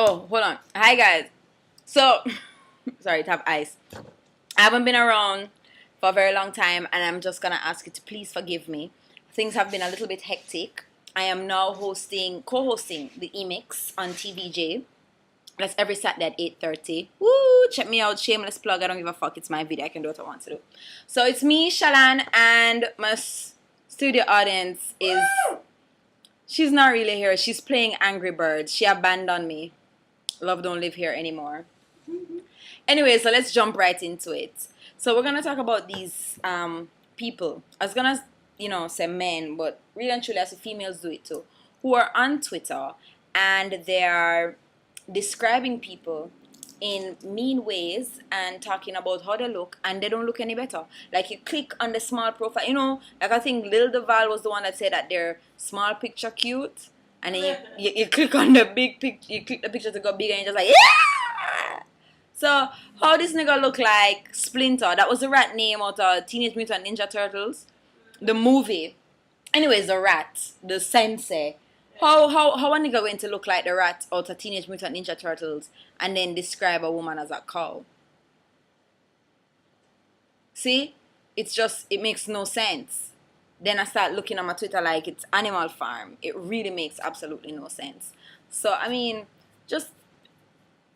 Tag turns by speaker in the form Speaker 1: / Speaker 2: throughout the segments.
Speaker 1: Oh, hold on. Hi, guys. So, sorry, to have ice. I haven't been around for a very long time, and I'm just gonna ask you to please forgive me. Things have been a little bit hectic. I am now co-hosting the E-Mix on TVJ. That's every Saturday at 8:30. Woo! Check me out. Shameless plug. I don't give a fuck. It's my video. I can do what I want to do. So it's me, Shalan, and my studio audience is. She's not really here. She's playing Angry Birds. She abandoned me. Love don't live here anymore. Anyway, so let's jump right into it. So we're gonna talk about these people. I was gonna, say men, but really and truly, I see females do it too, who are on Twitter and they are describing people in mean ways and talking about how they look, and they don't look any better. Like, you click on the small profile, like I think Lil Duval was the one that said that their small picture cute, and then you click on the big picture, you click the picture to go bigger, and you're just like, yeah! So, how this nigga look like Splinter? That was the rat name out of Teenage Mutant Ninja Turtles, the movie. Anyways, the rat, the sensei. How a nigga going to look like the rat out of Teenage Mutant Ninja Turtles and then describe a woman as a cow? See? It makes no sense. Then I start looking on my Twitter like it's Animal Farm. It really makes absolutely no sense. So, just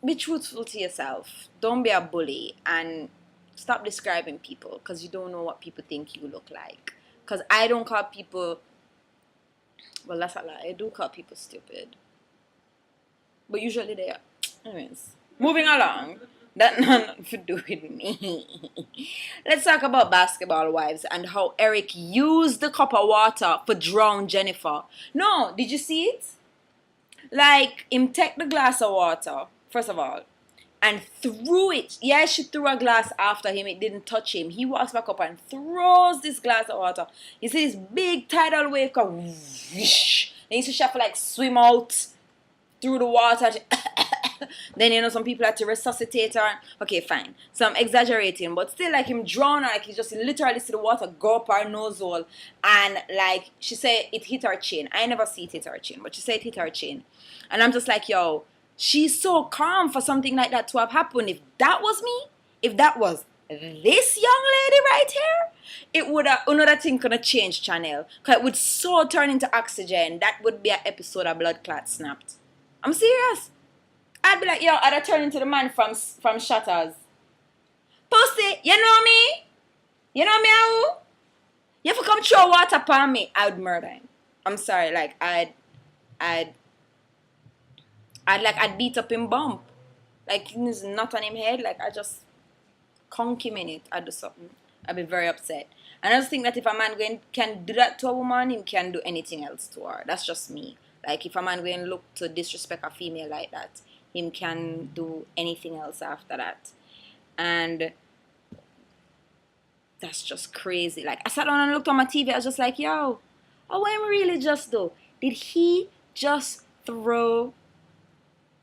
Speaker 1: be truthful to yourself. Don't be a bully and stop describing people because you don't know what people think you look like. Because I don't call people... Well, that's a lie. I do call people stupid. But usually they are. Anyways, moving along. That nothing to do with me. Let's talk about Basketball Wives and how Eric used the cup of water for drown Jennifer. No, did you see it? Like, him take the glass of water, first of all, and threw it. Yeah, she threw a glass after him. It didn't touch him. He walks back up and throws this glass of water. You see this big tidal wave come. Whoosh, and you see she have to like swim out through the water. Then some people had to resuscitate her. Okay, fine. So I'm exaggerating, but still, like, him drown her. Like, he just literally see the water go up her nose hole, and like she said, it hit her chin. I never see it hit her chin, but she said it hit her chin, and I'm just like, yo. She's so calm for something like that to have happened. If that was me, if that was this young lady right here, it would have, another thing could have changed channel. Because it would so turn into oxygen. That would be an episode of Blood Clot Snapped. I'm serious. I'd be like, yo, I'd have turned into the man from Shutters. Pussy, you know me? You know me, how? You have to come throw water upon me. I'd murder him. I'm sorry, like, I'd beat up him bump. Like, he's not on him head. Like, I just conk him in it. I do something. I'd be very upset. And I just think that if a man can do that to a woman, he can do anything else to her. That's just me. Like, if a man going look to disrespect a female like that, him can do anything else after that. And that's just crazy. Like, I sat down and looked on my TV. I was just like, yo, what am I really just do? Did he just throw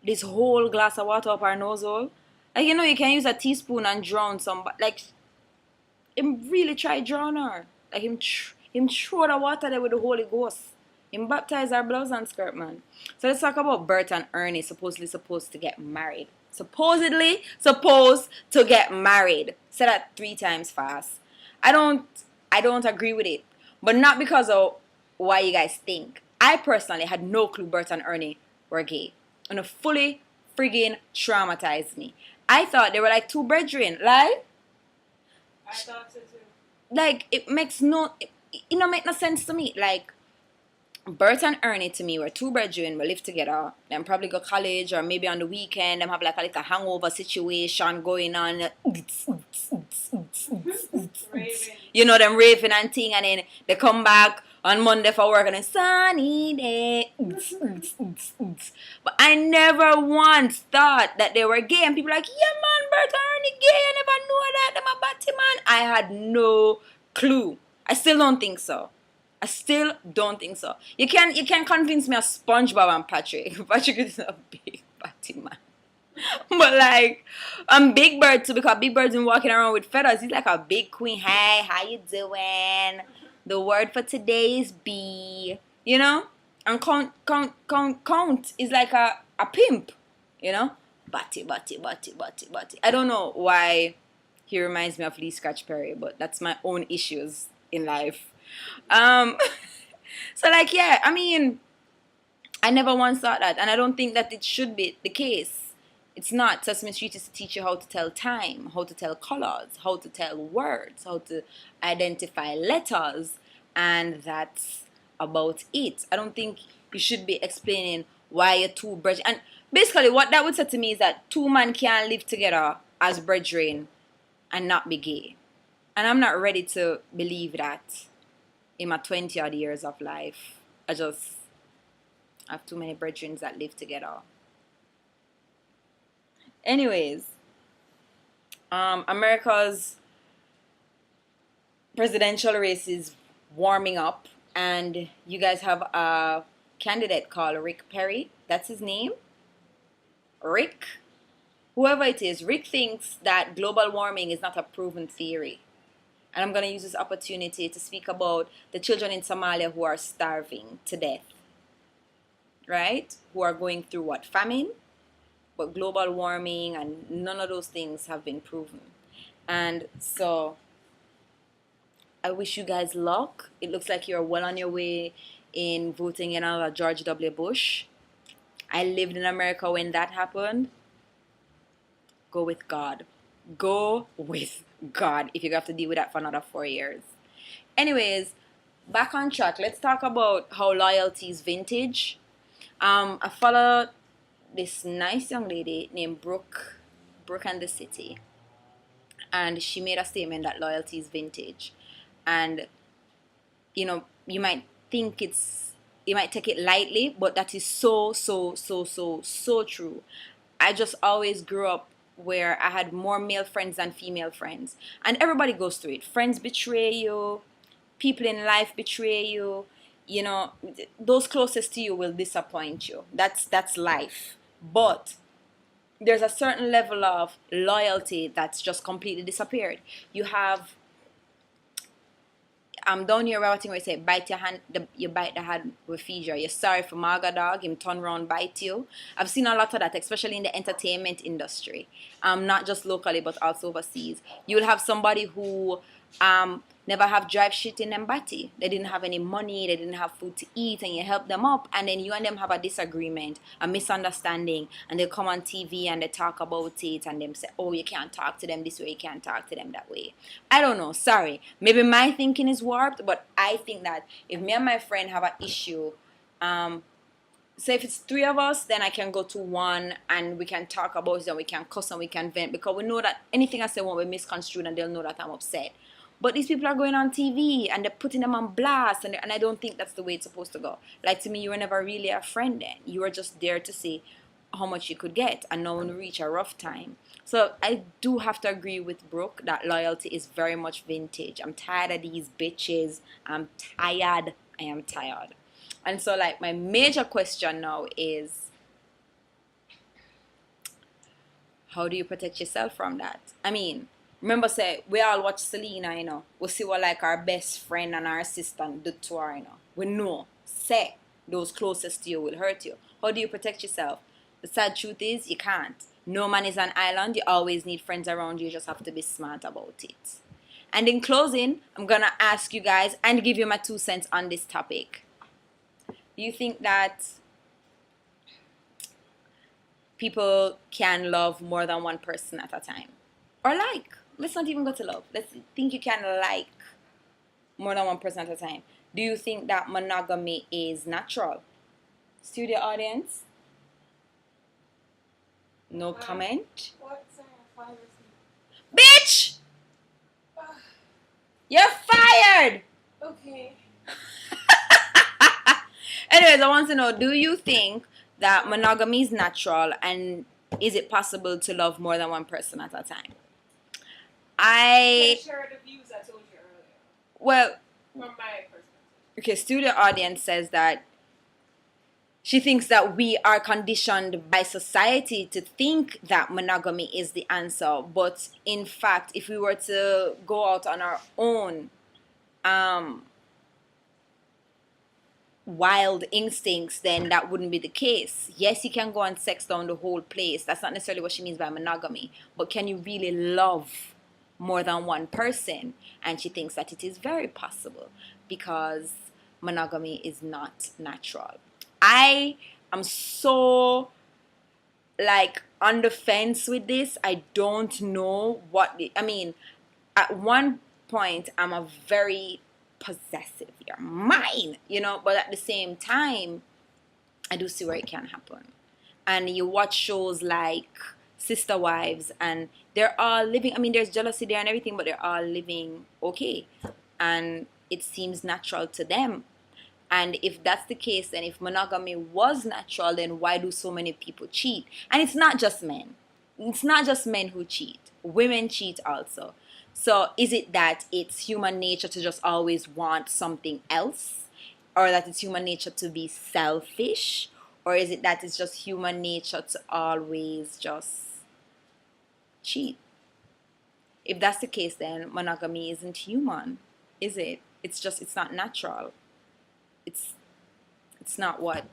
Speaker 1: this whole glass of water up her nose hole? Like, you can use a teaspoon and drown somebody. Like, him really try drown her. Like, him throw the water there with the Holy Ghost. Him baptize her blouse and skirt, man. So let's talk about Bert and Ernie supposedly supposed to get married. Supposedly supposed to get married. Say that 3 times fast. I don't agree with it. But not because of why you guys think. I personally had no clue Bert and Ernie were gay. And it fully friggin' traumatized me. I thought they were like 2 brethren. Like,
Speaker 2: I thought so too.
Speaker 1: Like, it makes no... It don't make no sense to me. Like, Bert and Ernie to me were 2 brethren. We live together. Them probably go college, or maybe on the weekend them have like a little hangover situation going on. Them raving and thing, and then they come back on Monday for work and it's sunny day. But I never once thought that they were gay. And people are like, yeah, man, Bert and Ernie gay. I never knew that. Them a Baci man. I had no clue. I still don't think so. You can convince me of SpongeBob and Patrick. Patrick is a big Baci man. But like, I'm Big Bird too, because Big Bird's been walking around with feathers. He's like a big queen. Hey, how you doing? The word for today is be. And count is like a pimp. You know? Baci. I don't know why he reminds me of Lee Scratch Perry, but that's my own issues in life. Um, so like, yeah, I mean, I never once thought that, and I don't think that it should be the case. It's not. Sesame Street is to teach you how to tell time, how to tell colors, how to tell words, how to identify letters, and that's about it. I don't think you should be explaining why you're two brethren. And basically, what that would say to me is that two men can't live together as brethren and not be gay. And I'm not ready to believe that in my 20 odd years of life. I have too many brethren that live together. Anyways, America's presidential race is warming up, and you guys have a candidate called Rick Perry. That's his name. Rick, whoever it is, Rick thinks that global warming is not a proven theory. And I'm going to use this opportunity to speak about the children in Somalia who are starving to death. Right? Who are going through what? Famine? But global warming and none of those things have been proven. And so I wish you guys luck. It looks like you're well on your way in voting in another George W. Bush. I lived in America when that happened. Go with God. Go with God if you have to deal with that for another 4 years. Anyways, back on track. Let's talk about how loyalty is vintage. I follow this nice young lady named Brooke and the City, and she made a statement that loyalty is vintage. And you might think you might take it lightly, but that is so true. I just always grew up where I had more male friends than female friends, and everybody goes through it. Friends betray you, people in life betray you. Those closest to you will disappoint you. That's life. But there's a certain level of loyalty that's just completely disappeared. You have down here where you say bite your hand, you bite the hand with feed you. You're sorry for Maga dog, him turn around bite you. I've seen a lot of that, especially in the entertainment industry. Not just locally but also overseas. You'll have somebody who never have drive shit in them body. They didn't have any money, they didn't have food to eat, and you help them up, and then you and them have a disagreement, a misunderstanding, and they come on TV and they talk about it, and them say, oh, you can't talk to them this way, you can't talk to them that way. I don't know, sorry. Maybe my thinking is warped, but I think that if me and my friend have an issue, so if it's three of us, then I can go to one and we can talk about it and we can cuss and we can vent, because we know that anything I say won't be misconstrued and they'll know that I'm upset. But these people are going on TV and they're putting them on blast, and I don't think that's the way it's supposed to go. Like, to me, you were never really a friend then. You were just there to see how much you could get and no one reach a rough time. So I do have to agree with Brooke that loyalty is very much vintage. I'm tired of these bitches. I'm tired. I am tired. And so, like, my major question now is, how do you protect yourself from that? I mean, remember, say, we all watch Selena, we see what, like, our best friend and our assistant do to her, We know, say, those closest to you will hurt you. How do you protect yourself? The sad truth is, you can't. No man is an island. You always need friends around you. You just have to be smart about it. And in closing, I'm going to ask you guys and give you my 2 cents on this topic. Do you think that people can love more than one person at a time? Or like? Let's not even go to love. Let's think you can like more than one person at a time. Do you think that monogamy is natural? Studio audience? No comment? Bitch! You're fired!
Speaker 2: Okay.
Speaker 1: Anyways, I want to know, do you think that monogamy is natural, and is it possible to love more than one person at a time?
Speaker 2: Can share the views I told you earlier.
Speaker 1: Well,
Speaker 2: from my perspective.
Speaker 1: Okay, studio audience says that she thinks that we are conditioned by society to think that monogamy is the answer. But in fact, if we were to go out on our own, wild instincts, then that wouldn't be the case. Yes, you can go and sex down the whole place. That's not necessarily what she means by monogamy. But can you really love more than one person? And she thinks that it is very possible because monogamy is not natural. I am so like on the fence with this. I don't know I mean, at one point I'm a very possessive, you're mine, but at the same time I do see where it can happen. And you watch shows like Sister Wives, and they're all living, I mean, there's jealousy there and everything, but they're all living okay, and it seems natural to them. And if that's the case, then if monogamy was natural, then why do so many people cheat? And it's not just men. It's not just men who cheat. Women cheat also. So is it that it's human nature to just always want something else? Or that it's human nature to be selfish? Or is it that it's just human nature to always just cheat? If that's the case, then monogamy isn't human, is it? It's not natural. It's not what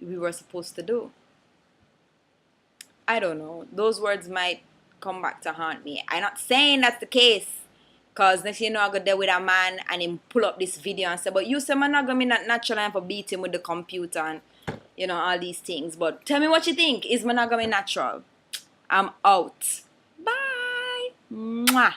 Speaker 1: we were supposed to do. I don't know. Those words might come back to haunt me. I'm not saying that's the case. Because next I go there with a man and him pull up this video and say, but you say monogamy not natural and for beat him with the computer and all these things. But tell me what you think. Is monogamy natural? I'm out. Bye. Mwah.